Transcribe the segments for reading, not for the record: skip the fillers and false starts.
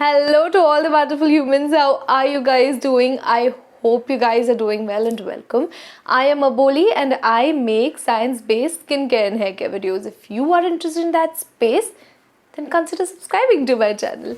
Hello to all the wonderful humans. How are you guys doing? I hope you guys are doing well and welcome. I am Aboli and I make science-based skincare and hair care videos. If you are interested in that space, then consider subscribing to my channel.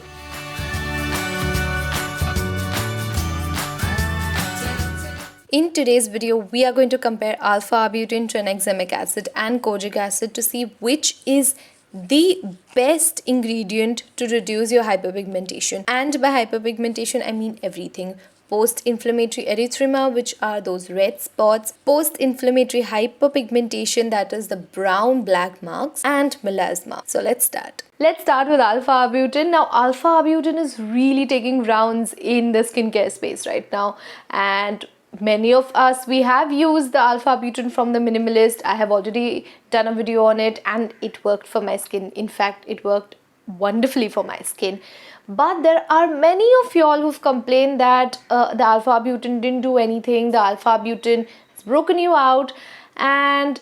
In today's video, we are going to compare alpha-arbutin, tranexamic acid and kojic acid to see which is the best ingredient to reduce your hyperpigmentation. And by hyperpigmentation, I mean everything. Post-inflammatory erythema, which are those red spots, post-inflammatory hyperpigmentation, that is the brown-black marks, and melasma. So let's start. Let's start with alpha-arbutin. Now, alpha-arbutin is really taking rounds in the skincare space right now, and many of us, we have used the alpha-arbutin from the Minimalist. I have already done a video on it and it worked for my skin. In fact, it worked wonderfully for my skin. But there are many of y'all who've complained that the alpha-arbutin didn't do anything. The alpha-arbutin has broken you out, and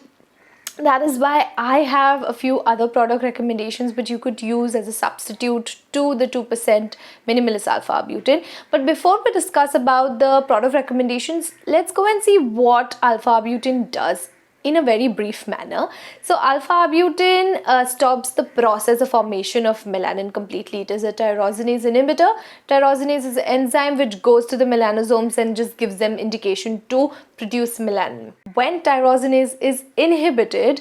that is why I have a few other product recommendations which you could use as a substitute to the 2% minimalist alpha-arbutin. But before we discuss about the product recommendations, let's go and see what alpha-arbutin does in a very brief manner. So alpha-arbutin stops the process of formation of melanin completely. It is a tyrosinase inhibitor. Tyrosinase is an enzyme which goes to the melanosomes and just gives them indication to produce melanin. When tyrosinase is inhibited,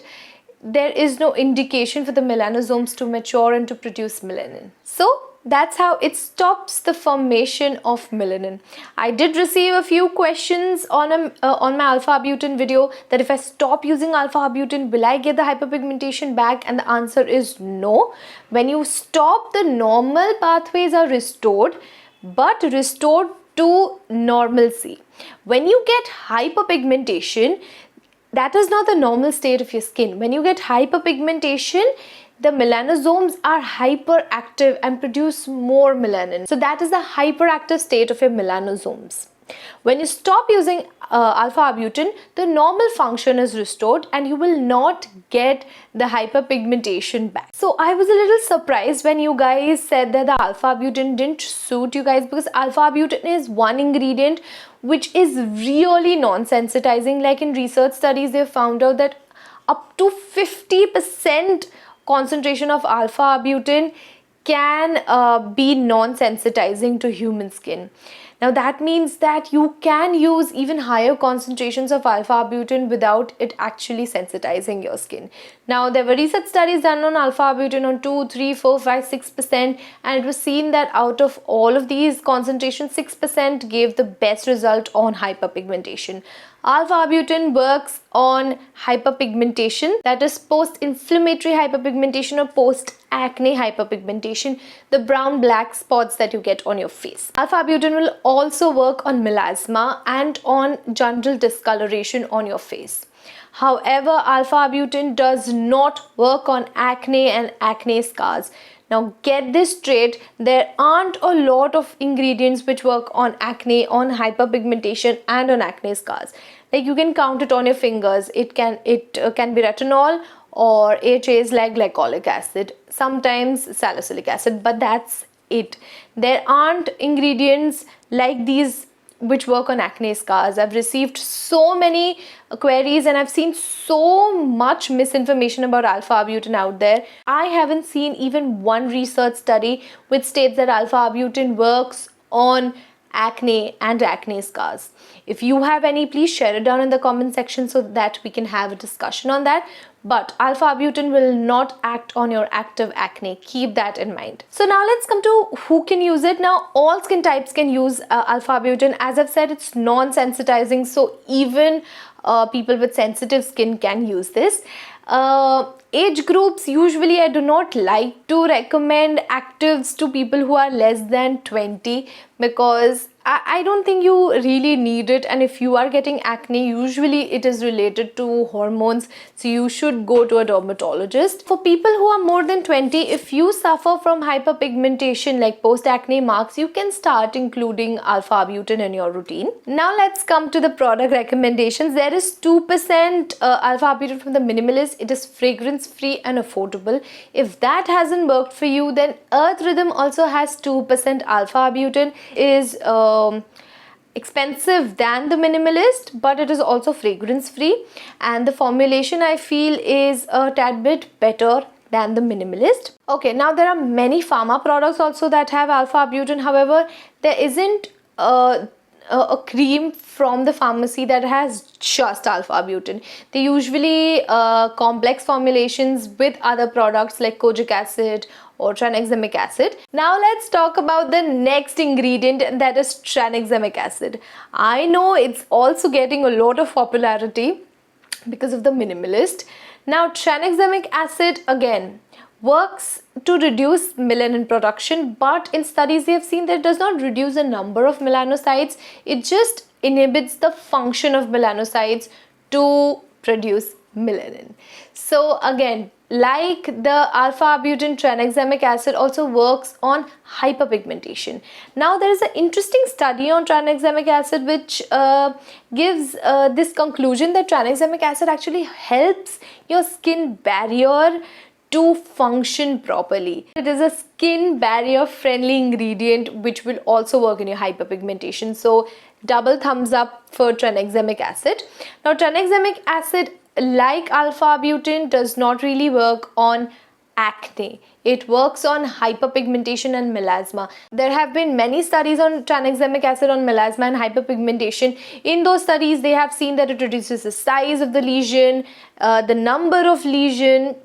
there is no indication for the melanosomes to mature and to produce melanin. So that's how it stops the formation of melanin. I did receive a few questions on my alpha-arbutin video that if I stop using alpha-arbutin, will I get the hyperpigmentation back? And the answer is no. When you stop, the normal pathways are restored, but restored to normalcy. When you get hyperpigmentation, that is not the normal state of your skin. When you get hyperpigmentation, the melanosomes are hyperactive and produce more melanin. So that is the hyperactive state of your melanosomes. When you stop using alpha-arbutin, the normal function is restored and you will not get the hyperpigmentation back. So I was a little surprised when you guys said that the alpha-arbutin didn't suit you guys, because alpha-arbutin is one ingredient which is really non-sensitizing. Like in research studies, they found out that up to 50% concentration of alpha-arbutin can be non-sensitizing to human skin. Now that means that you can use even higher concentrations of alpha-arbutin without it actually sensitizing your skin. Now there were research studies done on alpha-arbutin on 2, 3, 4, 5, 6%, and it was seen that out of all of these concentrations, 6% gave the best result on hyperpigmentation. Alpha-arbutin works on hyperpigmentation, that is post-inflammatory hyperpigmentation or post-acne hyperpigmentation, the brown-black spots that you get on your face. Alpha-arbutin will also work on melasma and on general discoloration on your face. However, alpha-arbutin does not work on acne and acne scars. Now get this straight, there aren't a lot of ingredients which work on acne, on hyperpigmentation and on acne scars. Like you can count it on your fingers. It can be retinol, or AHAs like glycolic acid, sometimes salicylic acid, but that's it. There aren't ingredients like these which work on acne scars. I've received so many queries and I've seen so much misinformation about alpha-arbutin out there. I haven't seen even one research study which states that alpha-arbutin works on acne and acne scars. If you have any, please share it down in the comment section so that we can have a discussion on that. But alpha-arbutin will not act on your active acne. Keep that in mind. So now let's come to who can use it. Now all skin types can use alpha-arbutin. As I've said, it's non-sensitizing, so even people with sensitive skin can use this. Age groups, usually I do not like to recommend actives to people who are less than 20, because I don't think you really need it, and if you are getting acne, usually it is related to hormones, so you should go to a dermatologist. For people who are more than 20, if you suffer from hyperpigmentation like post-acne marks, you can start including alpha-arbutin in your routine. Now let's come to the product recommendations. There is 2% alpha-arbutin from the Minimalist. It is fragrance-free and affordable. If that hasn't worked for you, then Earth Rhythm also has 2% alpha-arbutin. Is expensive than the Minimalist, but it is also fragrance free, and the formulation I feel is a tad bit better than the Minimalist. Okay, now there are many pharma products also that have alpha-arbutin. However, there isn't a cream from the pharmacy that has just alpha-arbutin. They usually complex formulations with other products like Kojic Acid or Tranexamic Acid. Now let's talk about the next ingredient, and that is Tranexamic Acid. I know it's also getting a lot of popularity because of the Minimalist. Now Tranexamic Acid again works to reduce melanin production, but in studies they have seen that it does not reduce the number of melanocytes, it just inhibits the function of melanocytes to produce melanin. So again, like the alpha-arbutin, Tranexamic Acid also works on hyperpigmentation. Now there is an interesting study on Tranexamic Acid which gives this conclusion that Tranexamic Acid actually helps your skin barrier to function properly. It is a skin barrier friendly ingredient which will also work in your hyperpigmentation. So double thumbs up for Tranexamic Acid. Now Tranexamic Acid, like alpha-arbutin, does not really work on acne. It works on hyperpigmentation and melasma. There have been many studies on Tranexamic Acid on melasma and hyperpigmentation. In those studies, they have seen that it reduces the size of the lesion, the number of lesion,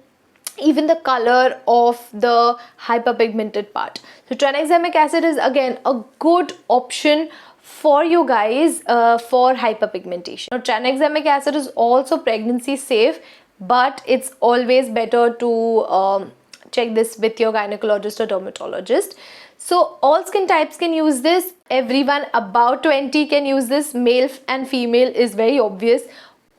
even the color of the hyperpigmented part. So Tranexamic Acid is again a good option for you guys for hyperpigmentation. Now Tranexamic Acid is also pregnancy safe, but it's always better to check this with your gynecologist or dermatologist. So all skin types can use this. Everyone about 20 can use this. Male and female is very obvious.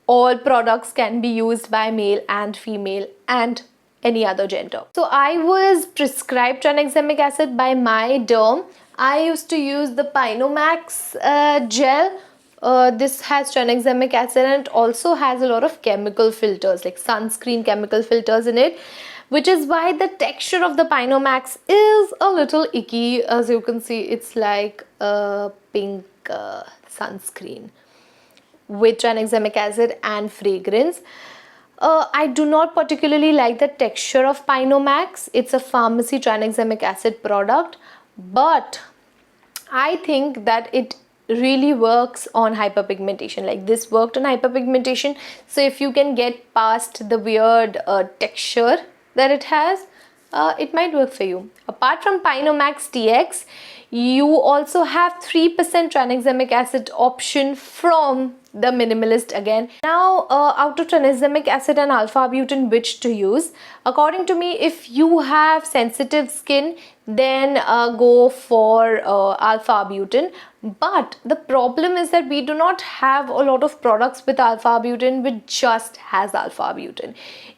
All products can be used by male and female and any other gender. So I was prescribed Tranexamic Acid by my derm. I used to use the PYNOMAX gel. This has Tranexamic Acid and it also has a lot of chemical filters like sunscreen chemical filters in it, which is why the texture of the PYNOMAX is a little icky. As you can see, it's like a pink sunscreen with Tranexamic Acid and fragrance. I do not particularly like the texture of PYNOMAX. It's a pharmacy Tranexamic Acid product, but I think that it really works on hyperpigmentation. Like this worked on hyperpigmentation. So if you can get past the weird texture that it has, it might work for you. Apart from PYNOMAX-TX, you also have 3% Tranexamic Acid option from the Minimalist again. Now out of Tranexamic Acid and alpha-arbutin, which to use? According to me, if you have sensitive skin, then go for alpha-arbutin. But the problem is that we do not have a lot of products with alpha-arbutin which just has alpha-arbutin.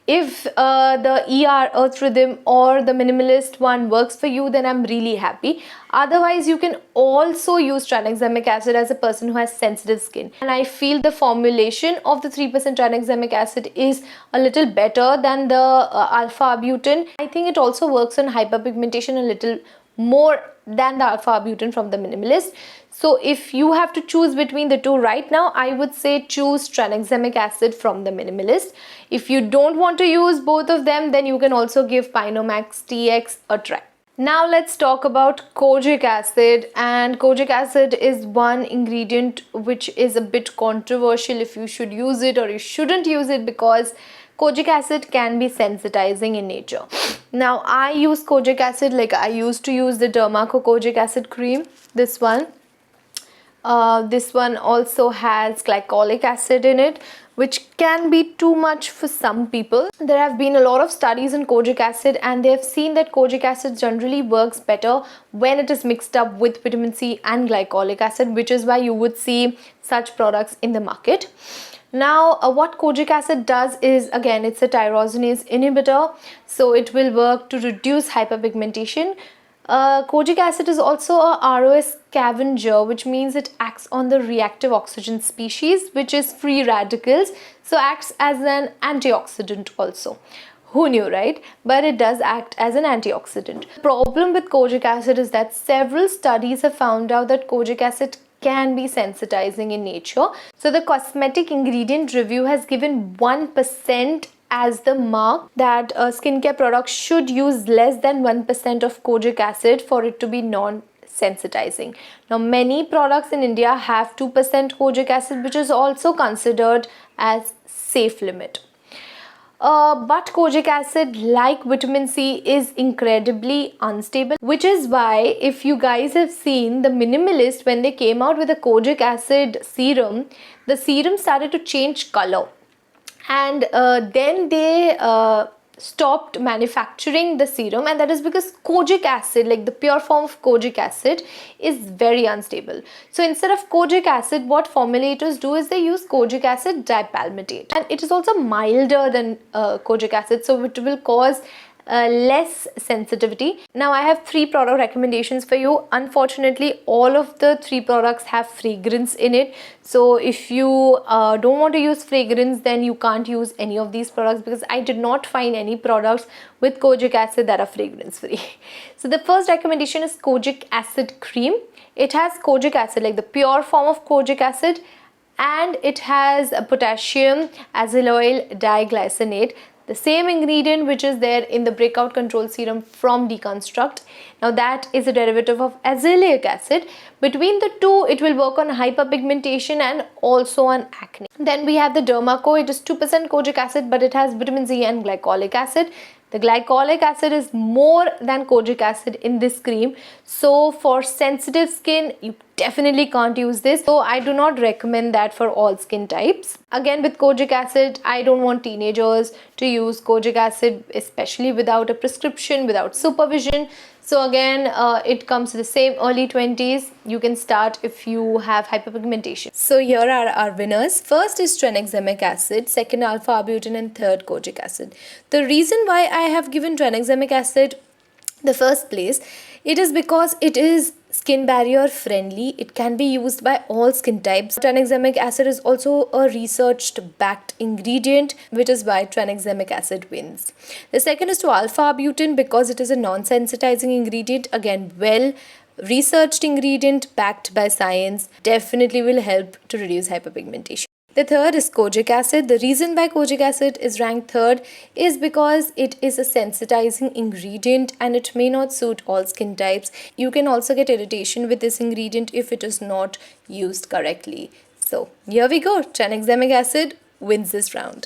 If the Earth Rhythm or the Minimalist one works for you, then I'm really happy. Otherwise, you can also use Tranexamic Acid as a person who has sensitive skin. And I feel the formulation of the 3% Tranexamic Acid is a little better than the alpha-arbutin. I think it also works on hyperpigmentation a little more than the alpha-arbutin from the Minimalist. So if you have to choose between the two right now, I would say choose Tranexamic Acid from the Minimalist. If you don't want to use both of them, then you can also give PYNOMAX-TX a try. Now let's talk about Kojic Acid, and Kojic Acid is one ingredient which is a bit controversial if you should use it or you shouldn't use it, because Kojic Acid can be sensitizing in nature. Now I use Kojic Acid, like I used to use the Dermaco Kojic Acid cream, this one. This one also has glycolic acid in it, which can be too much for some people. There have been a lot of studies on kojic acid, and they have seen that kojic acid generally works better when it is mixed up with vitamin C and glycolic acid, which is why you would see such products in the market. Now, what kojic acid does is, again, it's a tyrosinase inhibitor, so it will work to reduce hyperpigmentation. Kojic acid is also a ROS scavenger, which means it acts on the reactive oxygen species, which is free radicals, so acts as an antioxidant also. Who knew, right? But it does act as an antioxidant. The problem with kojic acid is that several studies have found out that kojic acid can be sensitizing in nature. So the cosmetic ingredient review has given 1% as the mark that skincare products should use less than 1% of kojic acid for it to be non-sensitizing. Now, many products in India have 2% kojic acid, which is also considered as safe limit. But kojic acid, like vitamin C, is incredibly unstable, which is why if you guys have seen the Minimalist, when they came out with a kojic acid serum, the serum started to change color, and then they stopped manufacturing the serum, and that is because kojic acid, like the pure form of kojic acid, is very unstable. So instead of kojic acid, what formulators do is they use kojic acid dipalmitate, and it is also milder than kojic acid, so it will cause less sensitivity. Now, I have 3 product recommendations for you. Unfortunately, all of the 3 products have fragrance in it, so if you don't want to use fragrance, then you can't use any of these products, because I did not find any products with kojic acid that are fragrance free. So the first recommendation is kojic acid cream. It has kojic acid, like the pure form of kojic acid, and it has potassium azelaicyl diglycinate, the same ingredient which is there in the breakout control serum from Deconstruct. Now, that is a derivative of azelaic acid. Between the two, it will work on hyperpigmentation and also on acne. Then we have the Dermaco. It is 2% kojic acid, but it has vitamin C and glycolic acid. The glycolic acid is more than kojic acid in this cream, so for sensitive skin, you definitely can't use this. So I do not recommend that for all skin types. Again, with kojic acid, I don't want teenagers to use kojic acid, especially without a prescription, without supervision. So again, it comes to the same early 20s. You can start if you have hyperpigmentation. So here are our winners. First is Tranexamic Acid, second alpha arbutin, and third kojic acid. The reason why I have given Tranexamic Acid the first place, it is because it is skin barrier friendly. It can be used by all skin types. Tranexamic acid is also a researched backed ingredient, which is why Tranexamic acid wins. The second is to alpha arbutin, because it is a non-sensitizing ingredient. Again, well researched ingredient backed by science, definitely will help to reduce hyperpigmentation. The third is kojic acid. The reason why kojic acid is ranked third is because it is a sensitizing ingredient and it may not suit all skin types. You can also get irritation with this ingredient if it is not used correctly. So here we go. Tranexamic acid wins this round.